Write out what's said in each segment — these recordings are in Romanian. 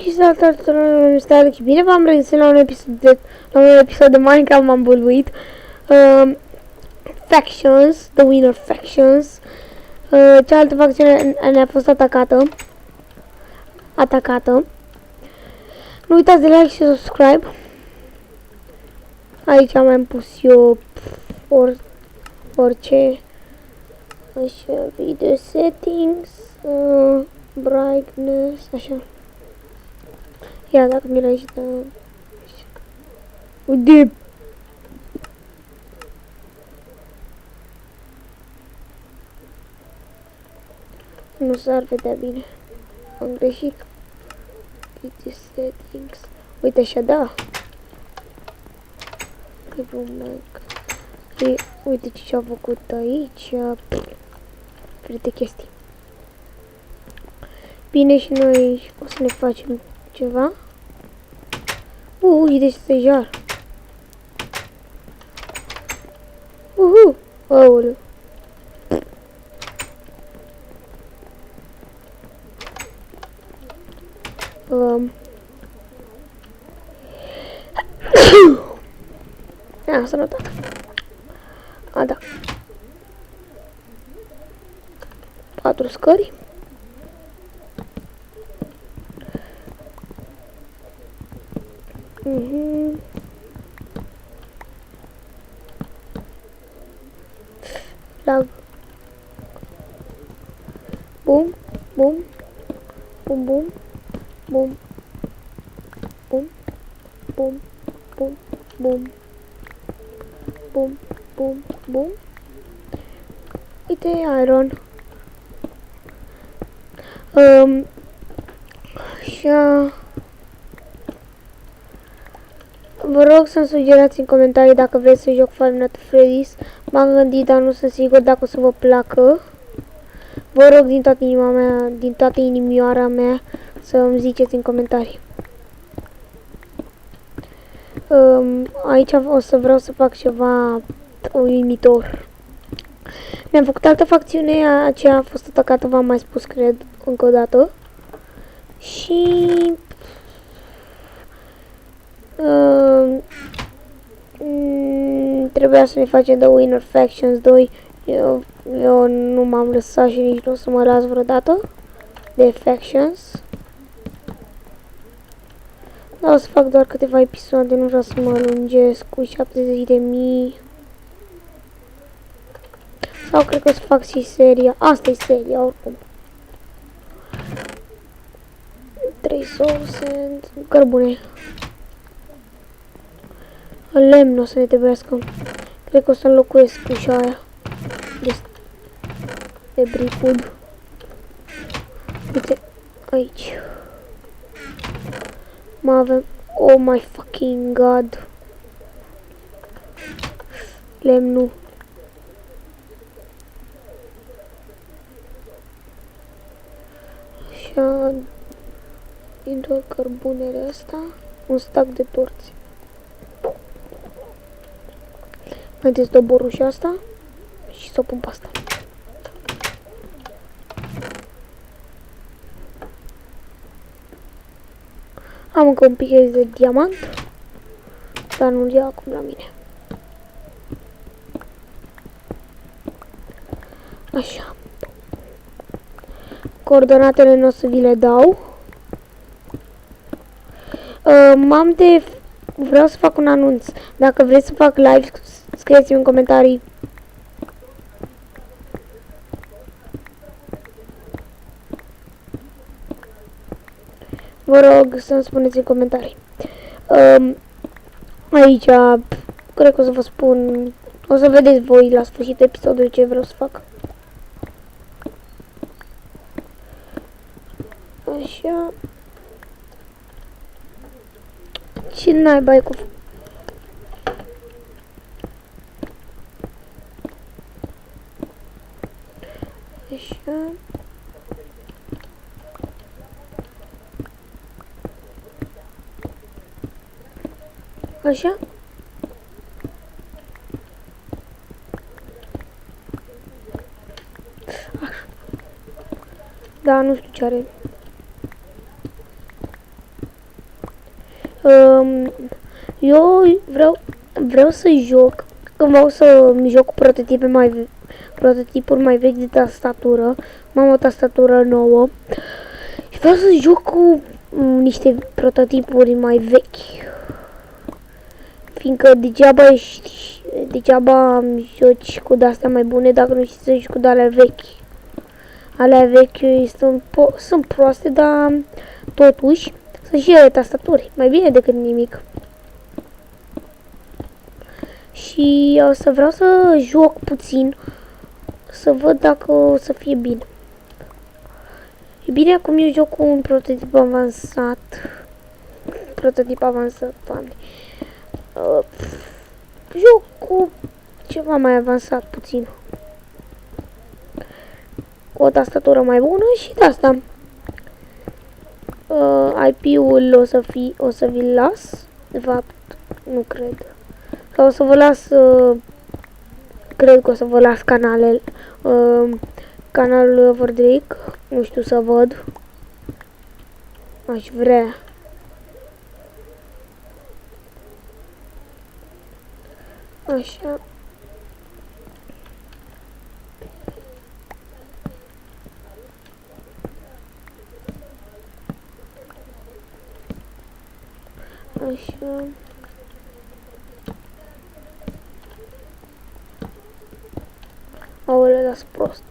Și salutare tuturor, este Alex și bine v-am regăsit la un episod de Minecraft, m-am buluit. Factions, The Winner Factions. Cealaltă facțiune ne-a fost atacată. Nu uitați de like și subscribe. Aici am pus eu orice. Așa, video settings, brightness, așa. Ia, dacă mi-l aici, da... Uite! Nu s-ar vedea bine. Am greșit. Video settings. Uite așa, da. Uite ce-a făcut aici. Frate chestii. Bine, și noi o să ne facem ceva. Uite ce jar. Aoleu. Sănătate. A, da. 4 scări. Lag. Bum, bum, bum, bum, bum, bum, bum, bum, bum, bum, bum, bum. Uite iron. Așa. Vă rog să-mi sugerați în comentarii dacă vreți să joc Five Nights at Freddy's. M-am gândit, dar nu sunt sigur dacă o să vă placă. Vă rog din toată inima mea, din toată inimioara mea, să îmi ziceți în comentarii. Aici o să vreau să fac ceva uimitor. Mi-am făcut altă facțiune, aceea a fost atacată, v-am mai spus, cred, încă o dată. Și... trebuia să ne facem The Winner Factions 2. Eu nu m-am lăsat și nici nu o să mă las vreodată de Factions. Dar o să fac doar câteva episoade, nu vreau să mă lungesc cu 70.000. Sau cred că o să fac și seria. Asta e seria, oricum. 3 source, cărbune. Lemn o să ne trebuiască. Cred că o să înlocuiesc ușa aia de brickwood. Uite, aici. Mai avem... Oh my fucking god. Lemnul. Așa. Dintr-o cărbunele asta. Un stack de torți. Mai dezdoborâ ușa asta și să o pun pe asta. Am încă un pic de diamant, dar nu-l iau acum la mine. Așa. Coordonatele nu o să vi le dau. Vreau să fac un anunț. Dacă vreți să fac live, scrieți-mi în comentarii. Vă rog să-mi spuneți în comentarii. Aici, cred că o să vă spun, o să vedeți voi la sfârșitul episodului ce vreau să fac. Așa. Ce naiba e cu... Așa. Așa. Da, nu știu ce are. Eu vreau să joc, când vreau să joc cu prototipuri mai vechi de tastatură. Am o tastatură nouă și vreau să joc cu niște prototipuri mai vechi. Fiindcă degeaba joci cu de-astea mai bune dacă nu știi să joci cu de-alea vechi. Alea vechi sunt proaste, dar totuși sunt și ele tastaturi. Mai bine decât nimic. Și o să vreau să joc puțin, să văd dacă o să fie bine. E bine, acum eu joc cu un prototip avansat. Doamne. Joc cu ceva mai avansat puțin. Cu o tastatură mai bună și de asta. IP-ul o să vi-l las. De fapt, nu cred. Sau o să vă las, cred că o să vă las canalul Overdrake. Nu știu, să văd. Aș vrea. Așa. Așa. Aoleu, dați prost.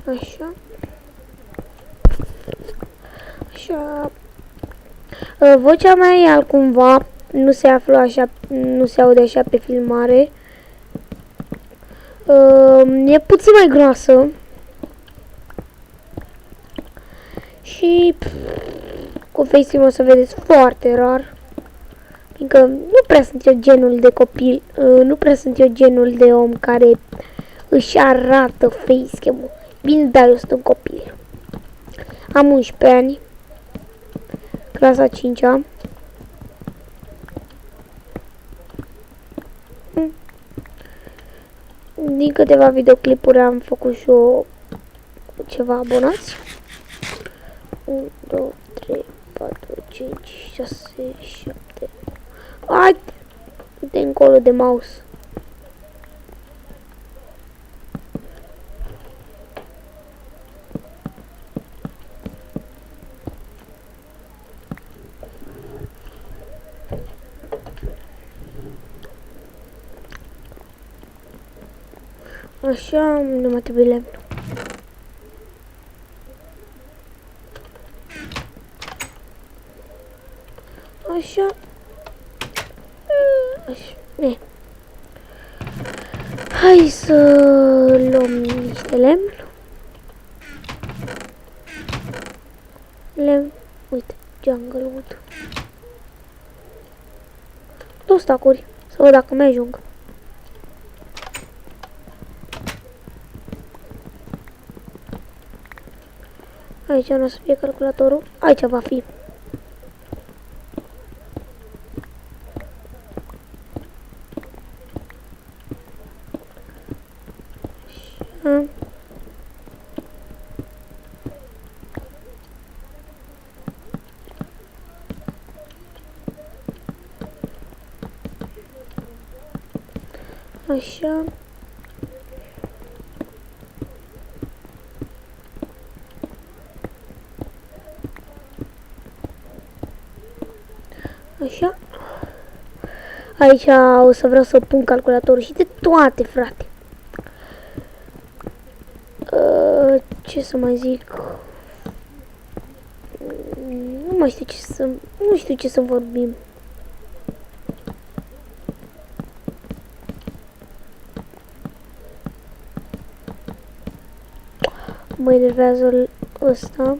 Așa. Așa. Vocea mea e altcumva, nu se află așa, nu se aude așa pe filmare. E puțin mai groasă. Și cu FaceTime o să vedeți foarte rar. Fiindcă nu prea sunt eu genul de copil, nu prea sunt eu genul de om care își arată facecam-ul. Bine, dar eu sunt un copil. Am 11 ani. Clasa 5-a. Din câteva videoclipuri am făcut și eu ceva abonați. 1, 2, 3, 4, 5, 6, 7. Hai de încolo de mouse. Așa, nu mai trebuie lemn. Așa. Așa. Hai să luăm niște lemn. Lemn. Uite, jungle wood. 2 stacuri. Să văd dacă mi ajung. Aici nu o să fie calculatorul. Aici va fi. Așa. Așa. Aici o să vreau să pun calculatorul și de toate, frate. Ce să mai zic? Nu mai știu nu știu ce să vorbim. Mă enervează ăsta.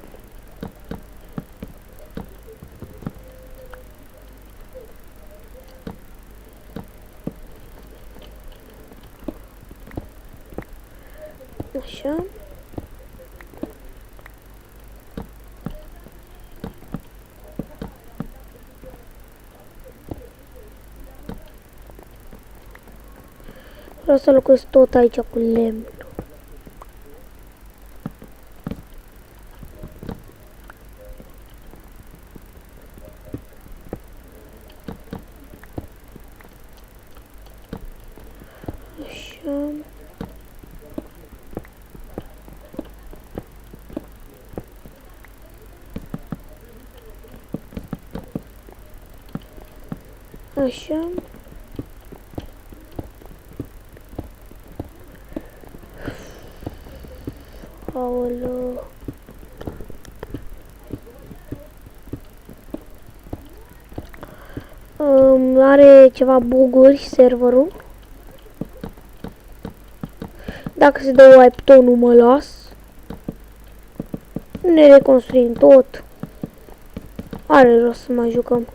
Așa. Vreau să locuiesc tot aici cu lemn. Așa. Aoleu. Are ceva buguri serverul. Dacă se dă wipe, tot nu mă las. Ne reconstruim tot. Are rost să mai jucăm.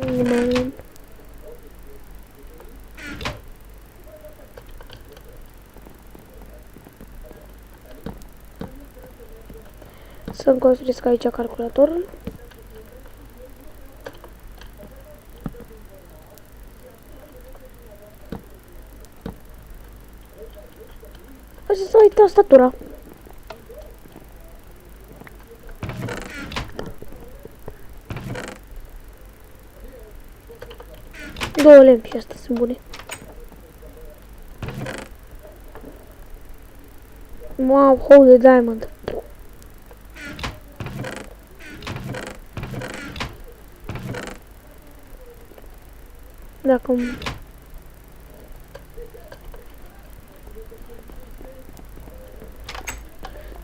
Nu mai avem. Să-mi construiesc aici calculatorul. Așa să uit tastatura. Două lempi și astea sunt bune. Wow, holy diamond. Dacă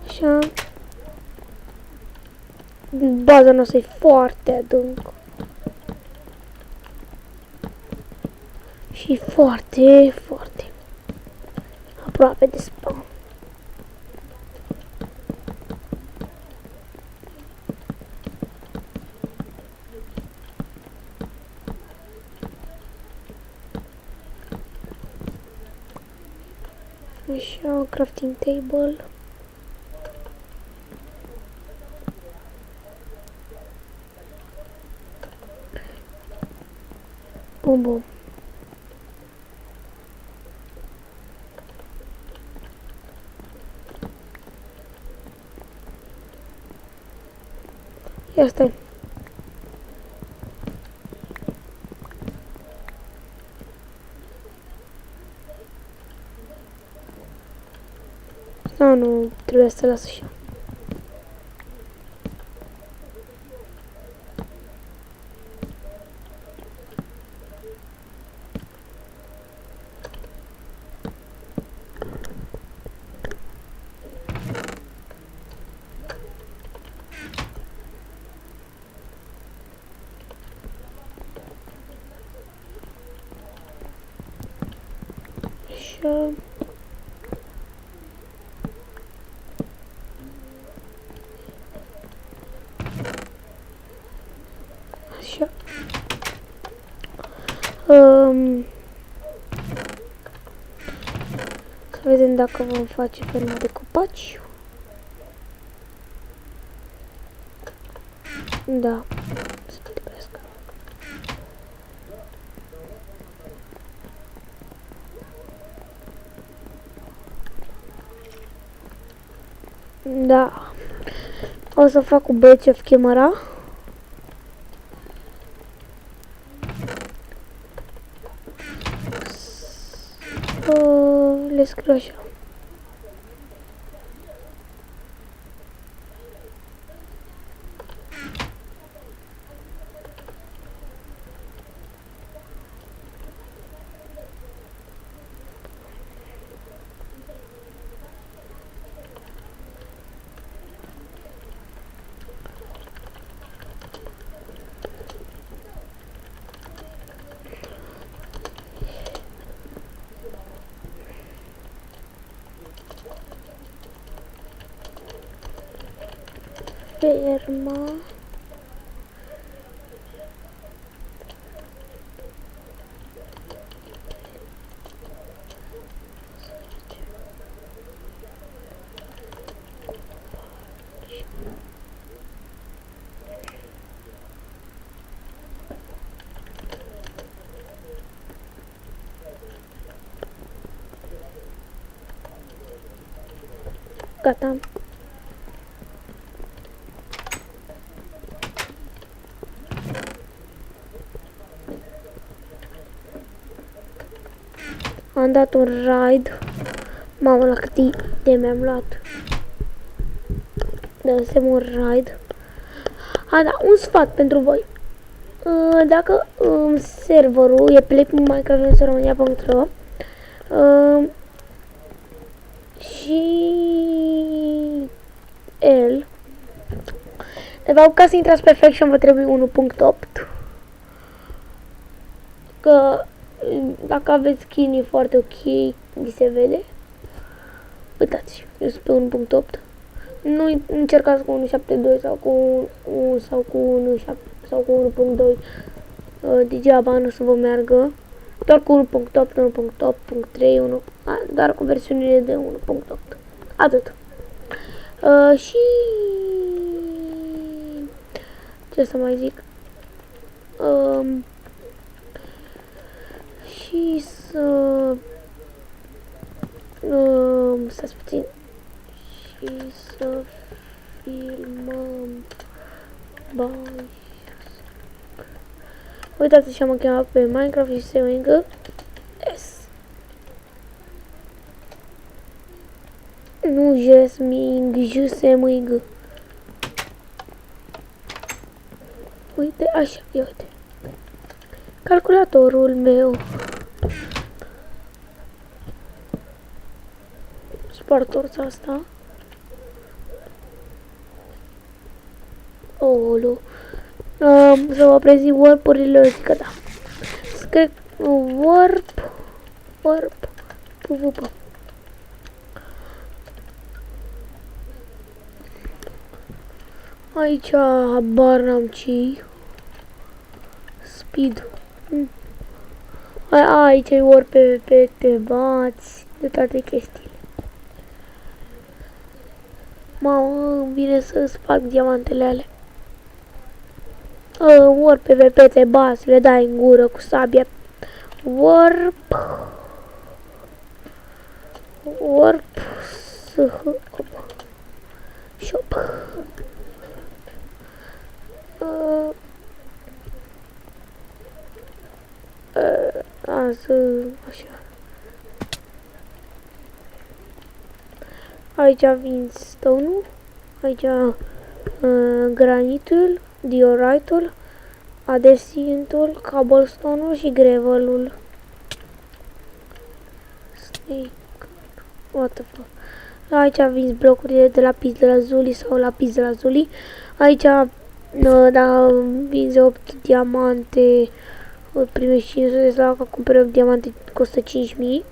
așa. Baza noastră e foarte adâncă. Și foarte aproape de spawn. Așa, crafting table. Bum, bum. Ia stai. Nu, trebuie să las așa. Așa. Așa. Să vedem dacă vom face ferma de copaci. Da. Să trebuiască. Da. O să fac cu băieții of camera. Le scriu așa. ferma. Gata. Am dat un raid. Mamă, la cât teme am luat. Dă-se un raid. A, da, un sfat pentru voi. Dacă serverul e play.minecraft.romania.ro și el, de fapt, ca să intrați pe faction vă trebuie 1.8, că dacă aveți skin foarte ok, vi se vede. Uitați, eu sunt pe 1.8. Nu încercați cu 1.7.2 sau cu 1.7 sau cu 1.2. Degeaba nu să vă meargă. Doar cu 1.8, 1.8.3, doar cu versiunile de 1.8. Atât. Și ce să mai zic? Și să stați puțin. Și să filmăm bani. Uitați ce am chemat pe Minecraft și se mângă S. Nu Jasming, J se mângă. Uite, așa, ia uite. Calculatorul meu. Spart torța asta. Olu. Să vă prezint warp-urile, că da. Scriu warp, PvP. Aici habar n-am ce. Speed. Aici e warp pe te bați, de toate chestiile. Mamă, îmi vine să sparg diamantele alea. Warp PvP te bați, le dai în gură cu sabia. Warp. Shop. Așa. Aici vin stone-ul, aici granitul, dioritul, adesientul, cobblestone-ul și gravel-ul. Snake. What the fuck? Aici vin blocurile de lapis de lazuli sau lapis de lazuli. Aici, da, vinzi 8 diamante, primești 500 sau dacă cumperi 8 diamante costă 5000.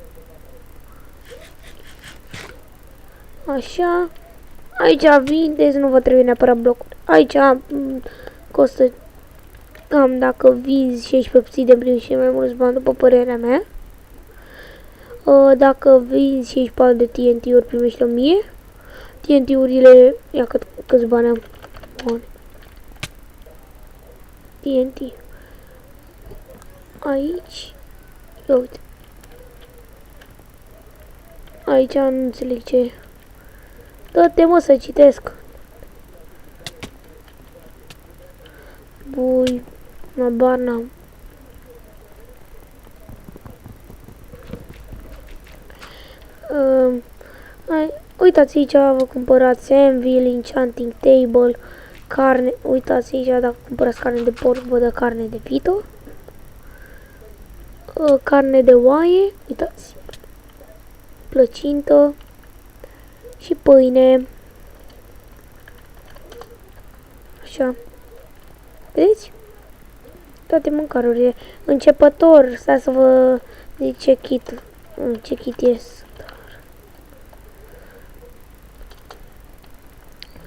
Așa. Aici vindeți, nu vă trebuie neapărat blocuri. Aici costă cam, dacă vinzi 16 obsidian primești și mai mulți bani, după părerea mea. Dacă vinzi 64 de TNT-uri primești 1000. TNT-urile, ia câți bani am. Bun. TNT. Aici. Ia uite. Aici nu înțeleg ce e. Dă-te mă să citesc. Bui. Habar n-am. Uitați aici, vă cumpărați anvil, enchanting table, carne. Uitați aici, dacă cumpărați carne de porc, vă dă carne de vită. Carne de oaie, uitați. Plăcintă. Și pâine. Așa. Vedeți? Toate mâncarurile. Începător, stai să vă zic ce kit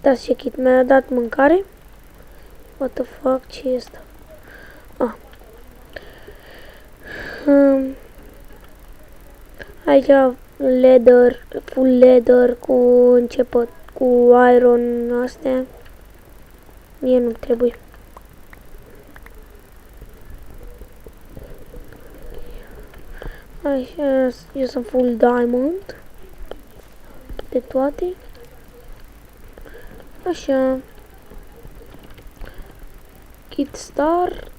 Uitați ce kit, mi-a dat mâncare. What the fuck, ce e asta? Ah. Aici leather, full leather cu început, cu iron astea. Mie nu trebuie. Așa, eu sunt full diamond. De toate. Așa. Kit start.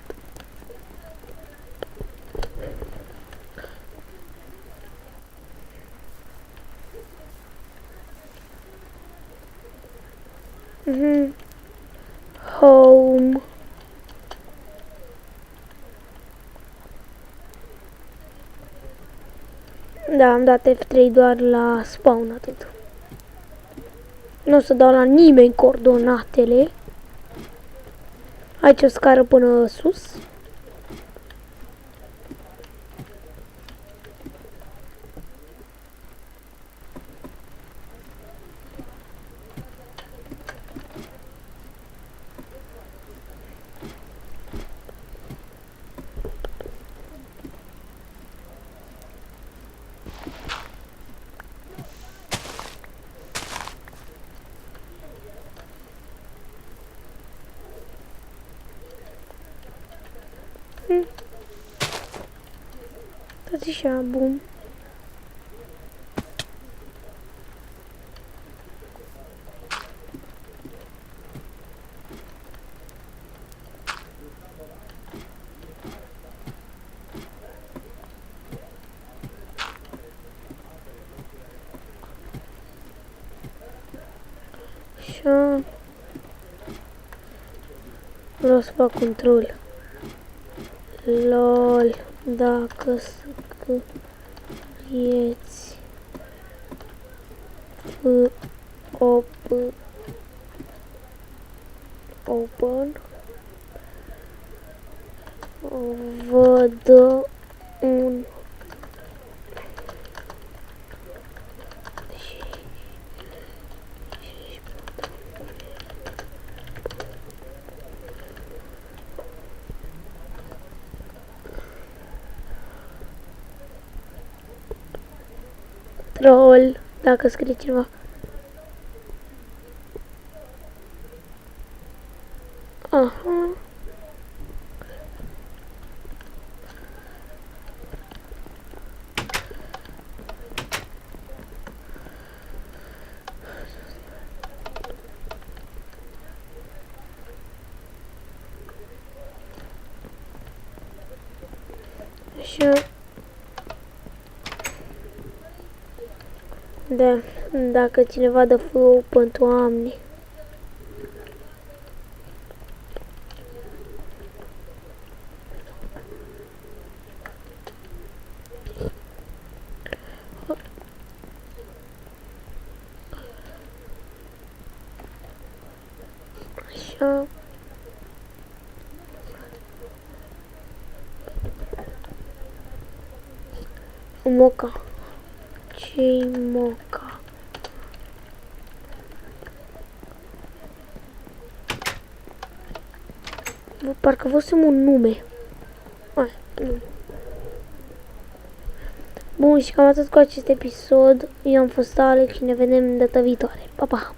Home. Da, am dat F3 doar la spawn, atât. Nu o să dau la nimeni coordonatele. Aici o scară până sus. Tot așa, bun. Așa. Vreau să fac control. LOL, dacă scrieți open vă dă un troll, dacă scrie cineva. Aha. Așa. Da, dacă cineva dă flow pentru oameni. Așa. Moca. Ce-i moca? Parcă văzusem un nume. Hai, nu. Bun, și cam atât cu acest episod. Eu am fost Alex și ne vedem data viitoare. Pa, pa!